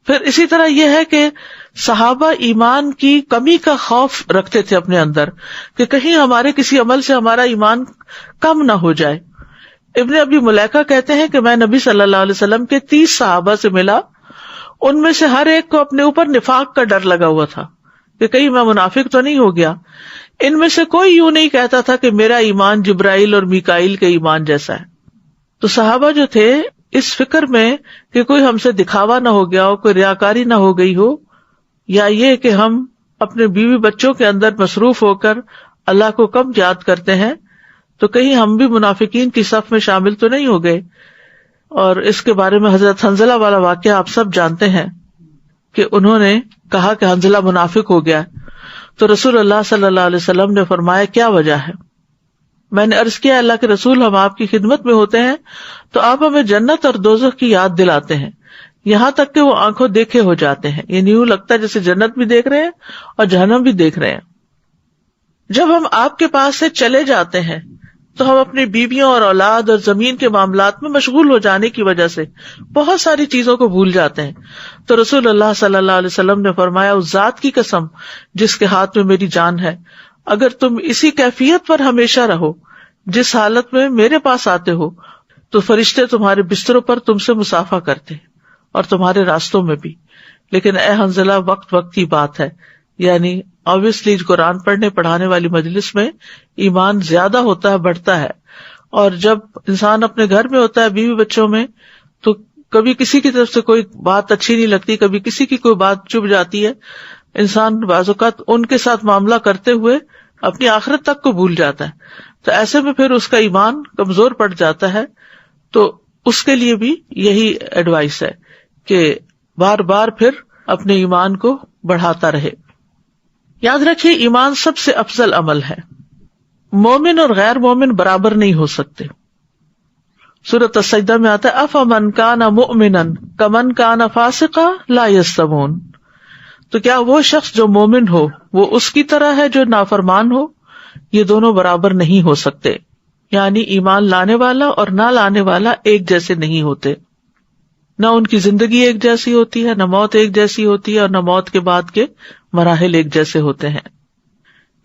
پھر اسی طرح یہ ہے کہ صحابہ ایمان کی کمی کا خوف رکھتے تھے اپنے اندر کہ کہیں ہمارے کسی عمل سے ہمارا ایمان کم نہ ہو جائے۔ ابن ابی ملیکہ کہتے ہیں کہ میں نبی صلی اللہ علیہ وسلم کے 30 صحابہ سے ملا، ان میں سے ہر ایک کو اپنے اوپر نفاق کا ڈر لگا ہوا تھا کہ کہیں میں منافق تو نہیں ہو گیا۔ ان میں سے کوئی یوں نہیں کہتا تھا کہ میرا ایمان جبرائیل اور میکائیل کے ایمان جیسا ہے۔ تو صحابہ جو تھے اس فکر میں کہ کوئی ہم سے دکھاوا نہ ہو گیا ہو، کوئی ریاکاری نہ ہو گئی ہو، یا یہ کہ ہم اپنے بیوی بچوں کے اندر مصروف ہو کر اللہ کو کم یاد کرتے ہیں، تو کہیں ہم بھی منافقین کی صف میں شامل تو نہیں ہو گئے۔ اور اس کے بارے میں حضرت حنظلہ والا واقعہ آپ سب جانتے ہیں کہ انہوں نے کہا کہ حنظلہ منافق ہو گیا، تو رسول اللہ صلی اللہ علیہ وسلم نے فرمایا کیا وجہ ہے؟ میں نے عرض کیا اللہ کے رسول ہم آپ کی خدمت میں ہوتے ہیں تو آپ ہمیں جنت اور دوزخ کی یاد دلاتے ہیں، یہاں تک کہ وہ آنکھوں دیکھے ہو جاتے ہیں، یعنی یوں لگتا ہے جیسے جنت بھی دیکھ رہے ہیں اور جہنم بھی دیکھ رہے ہیں۔ جب ہم آپ کے پاس سے چلے جاتے ہیں تو ہم اپنی بیویوں اور اولاد اور زمین کے معاملات میں مشغول ہو جانے کی وجہ سے بہت ساری چیزوں کو بھول جاتے ہیں۔ تو رسول اللہ صلی اللہ علیہ وسلم نے فرمایا اس ذات کی قسم جس کے ہاتھ میں میری جان ہے، اگر تم اسی کیفیت پر ہمیشہ رہو جس حالت میں میرے پاس آتے ہو تو فرشتے تمہارے بستروں پر تم سے مصافحہ کرتے ہیں اور تمہارے راستوں میں بھی، لیکن اے حنظلہ وقت کی بات ہے، یعنی obviously قرآن پڑھنے پڑھانے والی مجلس میں ایمان زیادہ ہوتا ہے، بڑھتا ہے، اور جب انسان اپنے گھر میں ہوتا ہے بیوی بچوں میں تو کبھی کسی کی طرف سے کوئی بات اچھی نہیں لگتی، کبھی کسی کی کوئی بات چبھ جاتی ہے، انسان بعض اوقات ان کے ساتھ معاملہ کرتے ہوئے اپنی آخرت تک کو بھول جاتا ہے، تو ایسے میں پھر اس کا ایمان کمزور پڑ جاتا ہے۔ تو اس کے لیے بھی یہی ایڈوائس ہے کہ بار بار پھر اپنے ایمان کو بڑھاتا رہے۔ یاد رکھیے ایمان سب سے افضل عمل ہے، مومن اور غیر مومن برابر نہیں ہو سکتے۔ سورۃ السجدہ میں آتا ہے افمن کان مؤمنا کمن کان فاسقا لا یستوون، تو کیا وہ شخص جو مومن ہو وہ اس کی طرح ہے جو نافرمان ہو؟ یہ دونوں برابر نہیں ہو سکتے، یعنی ایمان لانے والا اور نہ لانے والا ایک جیسے نہیں ہوتے، نہ ان کی زندگی ایک جیسی ہوتی ہے، نہ موت ایک جیسی ہوتی ہے، اور نہ موت کے بعد کے مراحل ایک جیسے ہوتے ہیں۔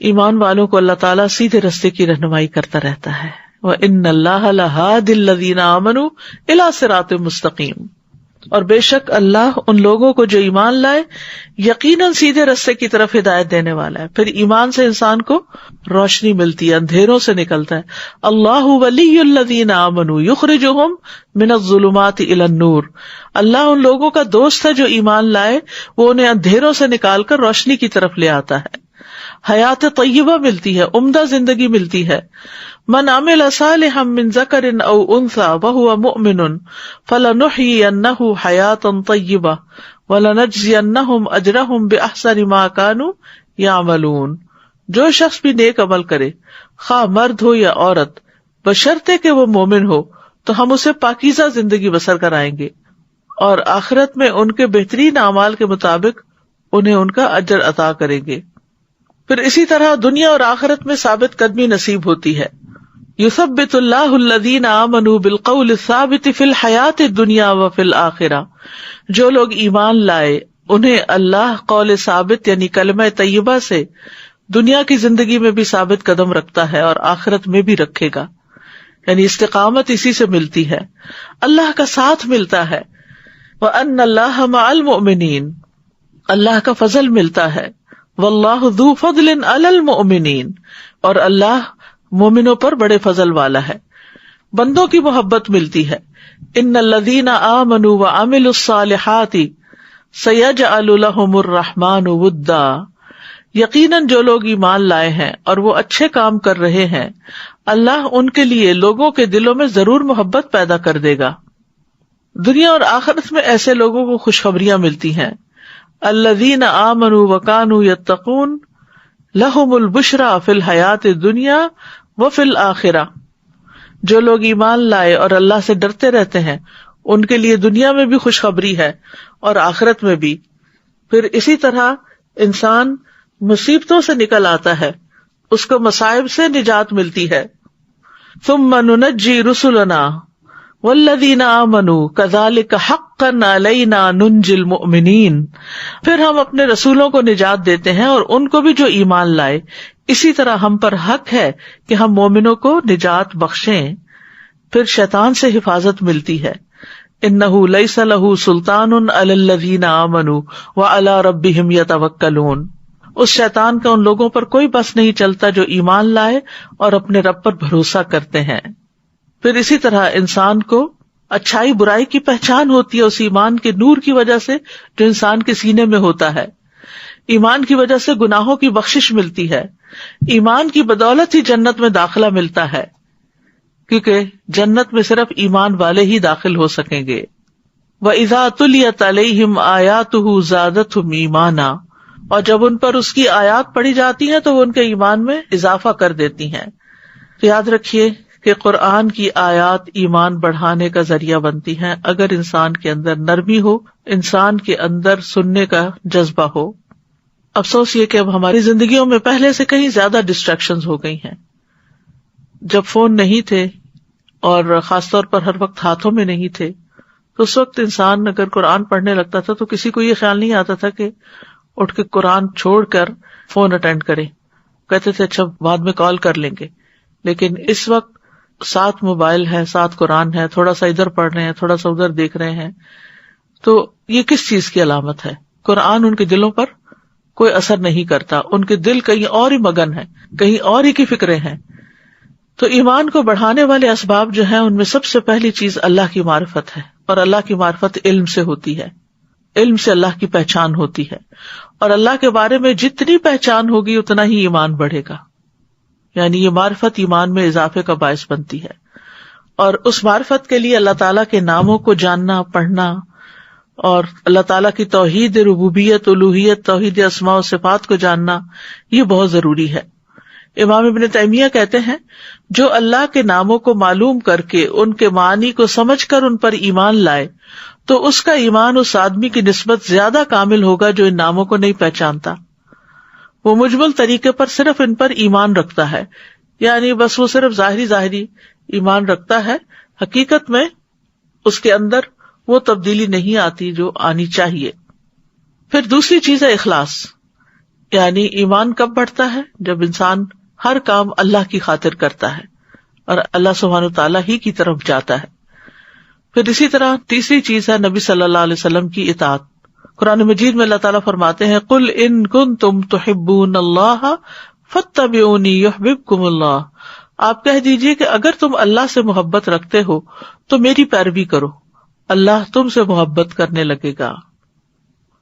ایمان والوں کو اللہ تعالیٰ سیدھے رستے کی رہنمائی کرتا رہتا ہے، وَإِنَّ اللَّهَ لَهَادِ الَّذِينَ آمَنُوا إِلَىٰ صِرَاطٍ مُسْتَقِيمٍ، اور بے شک اللہ ان لوگوں کو جو ایمان لائے یقیناً سیدھے رستے کی طرف ہدایت دینے والا ہے۔ پھر ایمان سے انسان کو روشنی ملتی ہے، اندھیروں سے نکلتا ہے۔ اللہ ولی الذین آمنوا یخرجہم من الظلمات الی النور، اللہ ان لوگوں کا دوست ہے جو ایمان لائے، وہ انہیں اندھیروں سے نکال کر روشنی کی طرف لے آتا ہے، حیات طیبہ ملتی ہے، عمدہ زندگی ملتی ہے۔ من عمل صالحا من ذکر او انثی وهو مؤمن فلنحیینہ حیاتا طیبہ وَلَنَجْزِيَنَّهُمْ أَجْرَهُمْ بِأَحْسَنِ مَا كَانُوا يَعْمَلُونَ، جو شخص بھی نیک عمل کرے خواہ مرد ہو یا عورت، بشرطے کہ وہ مومن ہو، تو ہم اسے پاکیزہ زندگی بسر کرائیں گے، اور آخرت میں ان کے بہترین اعمال کے مطابق انہیں ان کا اجر عطا کریں گے۔ پھر اسی طرح دنیا اور آخرت میں ثابت قدمی نصیب ہوتی ہے۔ یثبت اللہ الذین آمنوا بالقول الثابت فی الحیات الدنیا وفی الآخرہ، جو لوگ ایمان لائے انہیں اللہ قول ثابت یعنی کلمہ طیبہ سے دنیا کی زندگی میں بھی ثابت قدم رکھتا ہے اور آخرت میں بھی رکھے گا، یعنی استقامت اسی سے ملتی ہے، اللہ کا ساتھ ملتا ہے۔ وَأَنَّ اللَّهَ مَعَ الْمُؤْمِنِينَ، اللہ کا فضل ملتا ہے، وَاللَّهُ ذُو فَضْلٍ عَلَى الْمُؤْمِنِينَ، اور اللہ مومنوں پر بڑے فضل والا ہے، بندوں کی محبت ملتی ہے۔ ان الذین آمنوا وعملوا الصالحات سَيَجْعَلُ لَهُمُ الرَّحْمَنُ وُدًّا، یقیناً جو لوگ ایمان لائے ہیں اور وہ اچھے کام کر رہے ہیں، اللہ ان کے لیے لوگوں کے دلوں میں ضرور محبت پیدا کر دے گا۔ دنیا اور آخرت میں ایسے لوگوں کو خوشخبریاں ملتی ہیں، الذین آمنوا وکانوا یتقون لہم البشریٰ فی الحیاۃ الدنیا وفی الآخرہ، جو لوگ ایمان لائے اور اللہ سے ڈرتے رہتے ہیں ان کے لیے دنیا میں بھی خوشخبری ہے اور آخرت میں بھی۔ پھر اسی طرح انسان مصیبتوں سے نکل آتا ہے، اس کو مصائب سے نجات ملتی ہے۔ ثم ننجی رسلنا والذین آمنوا کذالک حقا علینا ننجی المؤمنین، پھر ہم اپنے رسولوں کو نجات دیتے ہیں اور ان کو بھی جو ایمان لائے، اسی طرح ہم پر حق ہے کہ ہم مومنوں کو نجات بخشیں۔ پھر شیطان سے حفاظت ملتی ہے، انہ لیس لہ سلطان علی الذین آمنوا وعلی ربہم یتوکلون، اس شیطان کا ان لوگوں پر کوئی بس نہیں چلتا جو ایمان لائے اور اپنے رب پر بھروسہ کرتے ہیں۔ پھر اسی طرح انسان کو اچھائی برائی کی پہچان ہوتی ہے اس ایمان کے نور کی وجہ سے جو انسان کے سینے میں ہوتا ہے۔ ایمان کی وجہ سے گناہوں کی بخشش ملتی ہے، ایمان کی بدولت ہی جنت میں داخلہ ملتا ہے، کیونکہ جنت میں صرف ایمان والے ہی داخل ہو سکیں گے۔ وَإِذَا تُلِيَتْ عَلَيْهِمْ آيَاتُهُ زَادَتْهُمْ ایمانا، اور جب ان پر اس کی آیات پڑھی جاتی ہیں تو وہ ان کے ایمان میں اضافہ کر دیتی ہیں۔ تو یاد رکھیے کہ قرآن کی آیات ایمان بڑھانے کا ذریعہ بنتی ہیں اگر انسان کے اندر نرمی ہو، انسان کے اندر سننے کا جذبہ ہو۔ افسوس یہ کہ اب ہماری زندگیوں میں پہلے سے کہیں زیادہ ڈسٹریکشنز ہو گئی ہیں۔ جب فون نہیں تھے اور خاص طور پر ہر وقت ہاتھوں میں نہیں تھے تو اس وقت انسان اگر قرآن پڑھنے لگتا تھا تو کسی کو یہ خیال نہیں آتا تھا کہ اٹھ کے قرآن چھوڑ کر فون اٹینڈ کرے، کہتے تھے اچھا بعد میں کال کر لیں گے۔ لیکن اس وقت ساتھ موبائل ہے، ساتھ قرآن ہے، تھوڑا سا ادھر پڑھ رہے ہیں، تھوڑا سا ادھر دیکھ رہے ہیں، تو یہ کس چیز کی علامت ہے؟ قرآن ان کے دلوں پر کوئی اثر نہیں کرتا، ان کے دل کہیں اور ہی مگن ہے، کہیں اور ہی کی فکریں ہیں۔ تو ایمان کو بڑھانے والے اسباب جو ہیں ان میں سب سے پہلی چیز اللہ کی معرفت ہے، اور اللہ کی معرفت علم سے ہوتی ہے، علم سے اللہ کی پہچان ہوتی ہے، اور اللہ کے بارے میں جتنی پہچان ہوگی اتنا ہی ایمان بڑھے گا، یعنی یہ معرفت ایمان میں اضافے کا باعث بنتی ہے۔ اور اس معرفت کے لیے اللہ تعالیٰ کے ناموں کو جاننا، پڑھنا، اور اللہ تعالیٰ کی توحید ربوبیت، الوہیت، توحید اسماء و صفات کو جاننا یہ بہت ضروری ہے۔ امام ابن تیمیہ کہتے ہیں جو اللہ کے ناموں کو معلوم کر کے ان کے معنی کو سمجھ کر ان پر ایمان لائے تو اس کا ایمان اس آدمی کی نسبت زیادہ کامل ہوگا جو ان ناموں کو نہیں پہچانتا۔ وہ مجمل طریقے پر صرف ان پر ایمان رکھتا ہے، یعنی بس وہ صرف ظاہری ایمان رکھتا ہے، حقیقت میں اس کے اندر وہ تبدیلی نہیں آتی جو آنی چاہیے۔ پھر دوسری چیز ہے اخلاص، یعنی ایمان کب بڑھتا ہے؟ جب انسان ہر کام اللہ کی خاطر کرتا ہے اور اللہ سبحانہ تعالیٰ ہی کی طرف جاتا ہے۔ پھر اسی طرح تیسری چیز ہے نبی صلی اللہ علیہ وسلم کی اطاعت۔ قرآن مجید میں اللہ تعالیٰ فرماتے ہیں قُلْ إِن كُنتُمْ تُحِبُّونَ اللَّهَ فَاتَّبِعُونِي يُحْبِبْكُمُ اللَّهُ، آپ کہہ دیجئے کہ اگر تم اللہ سے محبت رکھتے ہو تو میری پیروی کرو، اللہ تم سے محبت کرنے لگے گا۔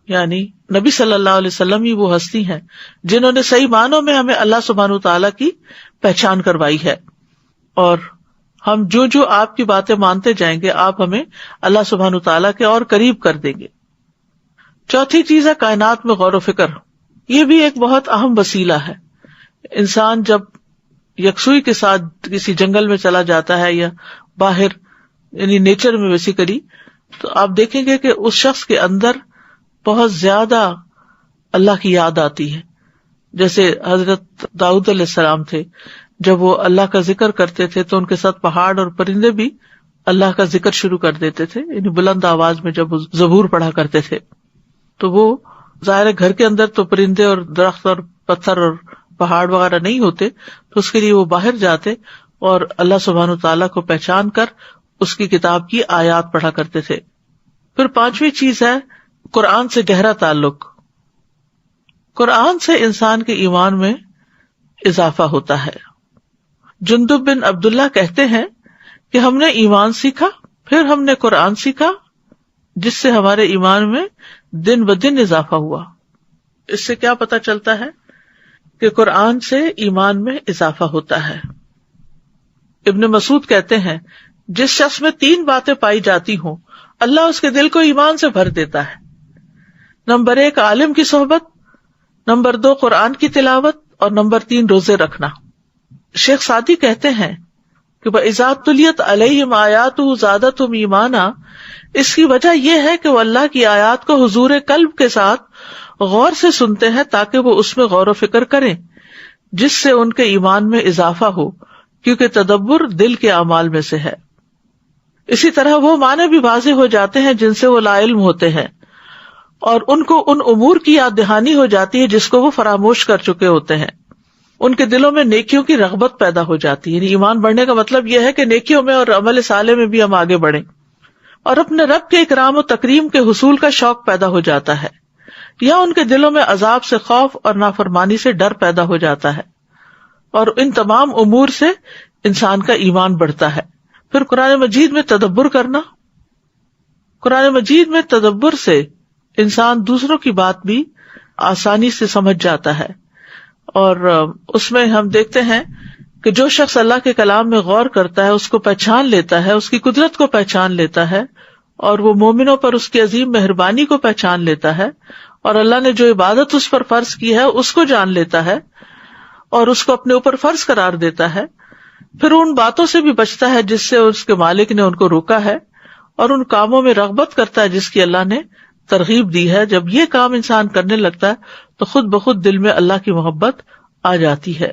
یعنی نبی صلی اللہ علیہ وسلم ہی وہ ہستی ہیں جنہوں نے صحیح معنوں میں ہمیں اللہ سبحانہ تعالیٰ کی پہچان کروائی ہے، اور ہم جو جو آپ کی باتیں مانتے جائیں گے آپ ہمیں اللہ سبحانہ تعالیٰ کے اور قریب کر دیں گے۔ چوتھی چیز ہے کائنات میں غور و فکر، یہ بھی ایک بہت اہم وسیلہ ہے۔ انسان جب یکسوئی کے ساتھ کسی جنگل میں چلا جاتا ہے یا باہر یعنی نیچر میں بیسیکلی، تو آپ دیکھیں گے کہ اس شخص کے اندر بہت زیادہ اللہ کی یاد آتی ہے۔ جیسے حضرت داؤد علیہ السلام تھے، جب وہ اللہ کا ذکر کرتے تھے تو ان کے ساتھ پہاڑ اور پرندے بھی اللہ کا ذکر شروع کر دیتے تھے، یعنی بلند آواز میں جب وہ زبور پڑھا کرتے تھے تو وہ ظاہر گھر کے اندر تو پرندے اور درخت اور پتھر اور پہاڑ وغیرہ نہیں ہوتے، تو اس کے لیے وہ باہر جاتے اور اللہ سبحانہ تعالیٰ کو پہچان کر اس کی کتاب کی آیات پڑھا کرتے تھے۔ پھر پانچویں چیز ہے قرآن سے گہرا تعلق۔ قرآن سے انسان کے ایمان میں اضافہ ہوتا ہے۔ جندب بن عبداللہ کہتے ہیں کہ ہم نے ایمان سیکھا، پھر ہم نے قرآن سیکھا، جس سے ہمارے ایمان میں دن بدن اضافہ ہوا۔ اس سے کیا پتہ چلتا ہے کہ قرآن سے ایمان میں اضافہ ہوتا ہے۔ ابن مسعود کہتے ہیں جس شخص میں 3 باتیں پائی جاتی ہوں اللہ اس کے دل کو ایمان سے بھر دیتا ہے۔ نمبر 1 عالم کی صحبت، نمبر 2 قرآن کی تلاوت، اور نمبر 3 روزے رکھنا۔ شیخ سعدی کہتے ہیں کہ وَإِذَا تُلِيَتْ عَلَيْهِمْ آيَاتُهُ زَادَتْهُمْ ایمانا، اس کی وجہ یہ ہے کہ وہ اللہ کی آیات کو حضور قلب کے ساتھ غور سے سنتے ہیں تاکہ وہ اس میں غور و فکر کریں، جس سے ان کے ایمان میں اضافہ ہو، کیونکہ تدبر دل کے اعمال میں سے ہے۔ اسی طرح وہ معنی بھی واضح ہو جاتے ہیں جن سے وہ لا علم ہوتے ہیں، اور ان کو ان امور کی یاد دہانی ہو جاتی ہے جس کو وہ فراموش کر چکے ہوتے ہیں۔ ان کے دلوں میں نیکیوں کی رغبت پیدا ہو جاتی ہے، یعنی ایمان بڑھنے کا مطلب یہ ہے کہ نیکیوں میں اور عمل صالح میں بھی ہم آگے بڑھیں، اور اپنے رب کے اکرام و تکریم کے حصول کا شوق پیدا ہو جاتا ہے، یا ان کے دلوں میں عذاب سے خوف اور نافرمانی سے ڈر پیدا ہو جاتا ہے، اور ان تمام امور سے انسان کا ایمان بڑھتا ہے۔ پھر قرآن مجید میں تدبر کرنا، قرآن مجید میں تدبر سے انسان دوسروں کی بات بھی آسانی سے سمجھ جاتا ہے، اور اس میں ہم دیکھتے ہیں کہ جو شخص اللہ کے کلام میں غور کرتا ہے اس کو پہچان لیتا ہے، اس کی قدرت کو پہچان لیتا ہے، اور وہ مومنوں پر اس کی عظیم مہربانی کو پہچان لیتا ہے، اور اللہ نے جو عبادت اس پر فرض کی ہے اس کو جان لیتا ہے اور اس کو اپنے اوپر فرض قرار دیتا ہے، پھر ان باتوں سے بھی بچتا ہے جس سے اس کے مالک نے ان کو روکا ہے، اور ان کاموں میں رغبت کرتا ہے جس کی اللہ نے ترغیب دی ہے۔ جب یہ کام انسان کرنے لگتا ہے تو خود بخود دل میں اللہ کی محبت آ جاتی ہے۔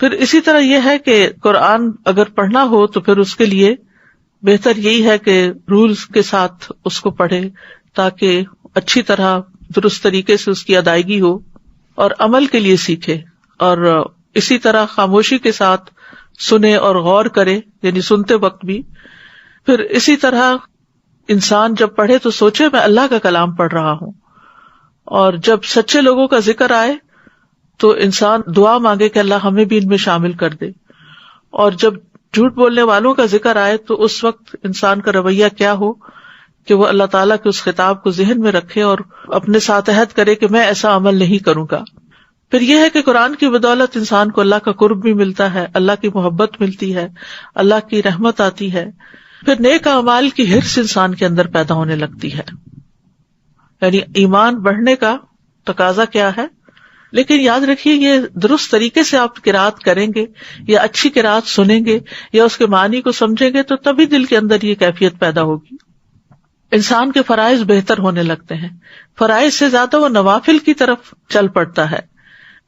پھر اسی طرح یہ ہے کہ قرآن اگر پڑھنا ہو تو پھر اس کے لیے بہتر یہی ہے کہ رولز کے ساتھ اس کو پڑھے، تاکہ اچھی طرح درست طریقے سے اس کی ادائیگی ہو، اور عمل کے لیے سیکھے، اور اسی طرح خاموشی کے ساتھ سنے اور غور کرے، یعنی سنتے وقت بھی۔ پھر اسی طرح انسان جب پڑھے تو سوچے میں اللہ کا کلام پڑھ رہا ہوں، اور جب سچے لوگوں کا ذکر آئے تو انسان دعا مانگے کہ اللہ ہمیں بھی ان میں شامل کر دے، اور جب جھوٹ بولنے والوں کا ذکر آئے تو اس وقت انسان کا رویہ کیا ہو کہ وہ اللہ تعالیٰ کے اس خطاب کو ذہن میں رکھے اور اپنے ساتھ عہد کرے کہ میں ایسا عمل نہیں کروں گا۔ پھر یہ ہے کہ قرآن کی بدولت انسان کو اللہ کا قرب بھی ملتا ہے، اللہ کی محبت ملتی ہے، اللہ کی رحمت آتی ہے۔ پھر نیک اعمال کی حرص انسان کے اندر پیدا ہونے لگتی ہے، یعنی ایمان بڑھنے کا تقاضا کیا ہے۔ لیکن یاد رکھیے یہ درست طریقے سے آپ قرات کریں گے یا اچھی قرات سنیں گے یا اس کے معنی کو سمجھیں گے تو تبھی دل کے اندر یہ کیفیت پیدا ہوگی۔ انسان کے فرائض بہتر ہونے لگتے ہیں، فرائض سے زیادہ وہ نوافل کی طرف چل پڑتا ہے۔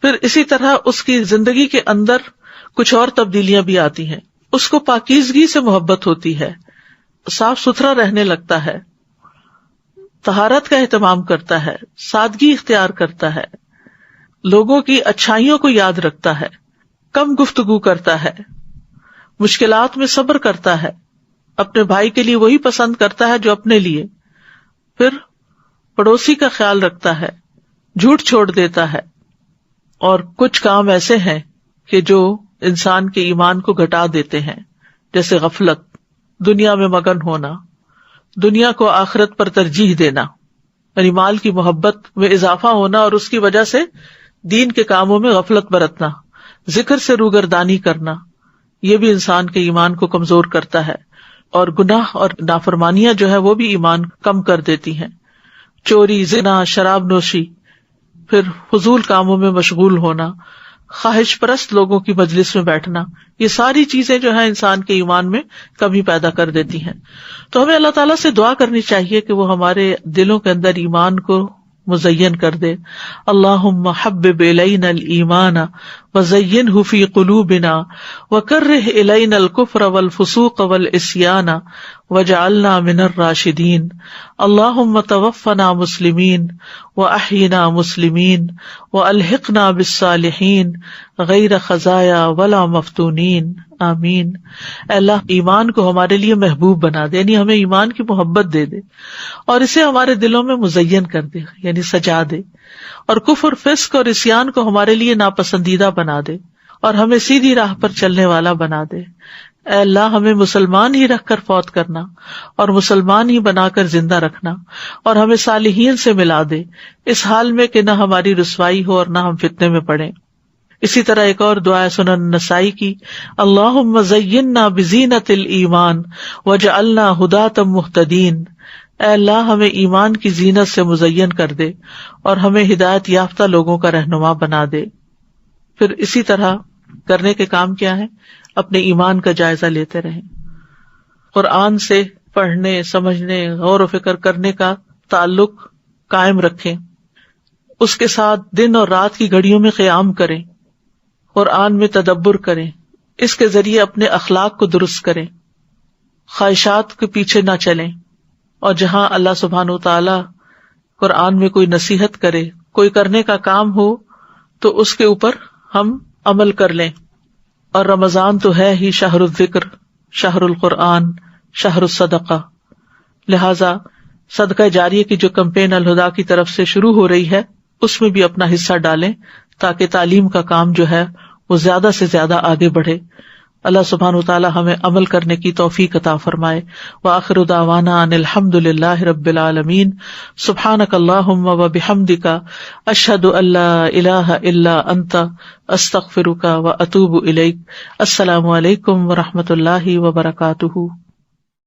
پھر اسی طرح اس کی زندگی کے اندر کچھ اور تبدیلیاں بھی آتی ہیں، اس کو پاکیزگی سے محبت ہوتی ہے، صاف ستھرا رہنے لگتا ہے، طہارت کا اہتمام کرتا ہے، سادگی اختیار کرتا ہے، لوگوں کی اچھائیوں کو یاد رکھتا ہے، کم گفتگو کرتا ہے، مشکلات میں صبر کرتا ہے، اپنے بھائی کے لیے وہی پسند کرتا ہے جو اپنے لیے، پھر پڑوسی کا خیال رکھتا ہے، جھوٹ چھوڑ دیتا ہے۔ اور کچھ کام ایسے ہیں کہ جو انسان کے ایمان کو گھٹا دیتے ہیں، جیسے غفلت، دنیا میں مگن ہونا، دنیا کو آخرت پر ترجیح دینا، یعنی مال کی محبت میں اضافہ ہونا اور اس کی وجہ سے دین کے کاموں میں غفلت برتنا، ذکر سے روگردانی کرنا، یہ بھی انسان کے ایمان کو کمزور کرتا ہے۔ اور گناہ اور نافرمانیاں جو ہے وہ بھی ایمان کم کر دیتی ہیں، چوری، زنا، شراب نوشی، پھر فضول کاموں میں مشغول ہونا، خواہش پرست لوگوں کی مجلس میں بیٹھنا، یہ ساری چیزیں جو ہیں انسان کے ایمان میں کمی پیدا کر دیتی ہیں۔ تو ہمیں اللہ تعالیٰ سے دعا کرنی چاہیے کہ وہ ہمارے دلوں کے اندر ایمان کو مزین کر دے۔ اللہم حبب الینا الایمان وزینہ فی قلوبنا وکرہ الینا الکفر والفسوق والعصیان وجعلنا من الراشدین۔ اللہم توفنا مسلمین واحینا مسلمین والحقنا بالصالحین غیر خزایا ولا مفتونین، آمین۔ اے اللہ ایمان کو ہمارے لیے محبوب بنا دے، یعنی ہمیں ایمان کی محبت دے دے اور اسے ہمارے دلوں میں مزین کر دے، یعنی سجا دے، اور کفر، فسق اور عصیان کو ہمارے لیے ناپسندیدہ بنا دے اور ہمیں سیدھی راہ پر چلنے والا بنا دے۔ اے اللہ ہمیں مسلمان ہی رکھ کر فوت کرنا اور مسلمان ہی بنا کر زندہ رکھنا، اور ہمیں صالحین سے ملا دے، اس حال میں کہ نہ ہماری رسوائی ہو اور نہ ہم فتنے میں پڑیں۔ اسی طرح ایک اور دعا ہے سنن نسائی کی، اللہم زیننا بزینت الایمان وجعلنا ھداۃ مہتدین، اے اللہ ہمیں ایمان کی زینت سے مزین کر دے اور ہمیں ہدایت یافتہ لوگوں کا رہنما بنا دے۔ پھر اسی طرح کرنے کے کام کیا ہے؟ اپنے ایمان کا جائزہ لیتے رہیں، قرآن سے پڑھنے، سمجھنے، غور و فکر کرنے کا تعلق قائم رکھیں، اس کے ساتھ دن اور رات کی گھڑیوں میں قیام کریں، قرآن میں تدبر کریں، اس کے ذریعے اپنے اخلاق کو درست کریں، خواہشات کے پیچھے نہ چلیں، اور جہاں اللہ سبحانہ وتعالی قرآن میں کوئی نصیحت کرے، کوئی کرنے کا کام ہو تو اس کے اوپر ہم عمل کر لیں۔ اور رمضان تو ہے ہی شہر الذکر، شہر القرآن، شہر الصدقہ، لہذا صدقہ جاریہ کی جو کمپین الہدا کی طرف سے شروع ہو رہی ہے اس میں بھی اپنا حصہ ڈالیں تاکہ تعلیم کا کام جو ہے وہ زیادہ سے زیادہ آگے بڑھے۔ اللہ سبحانہ وتعالی ہمیں عمل کرنے کی توفیق عطا فرمائے۔ وآخر دعوانا ان الحمد للہ رب العالمین۔ سبحانک اللہم وبحمدک، اشہد ان لا الہ الا انت، استغفرک واتوب الیک۔ السلام علیکم ورحمۃ اللہ وبرکاتہ۔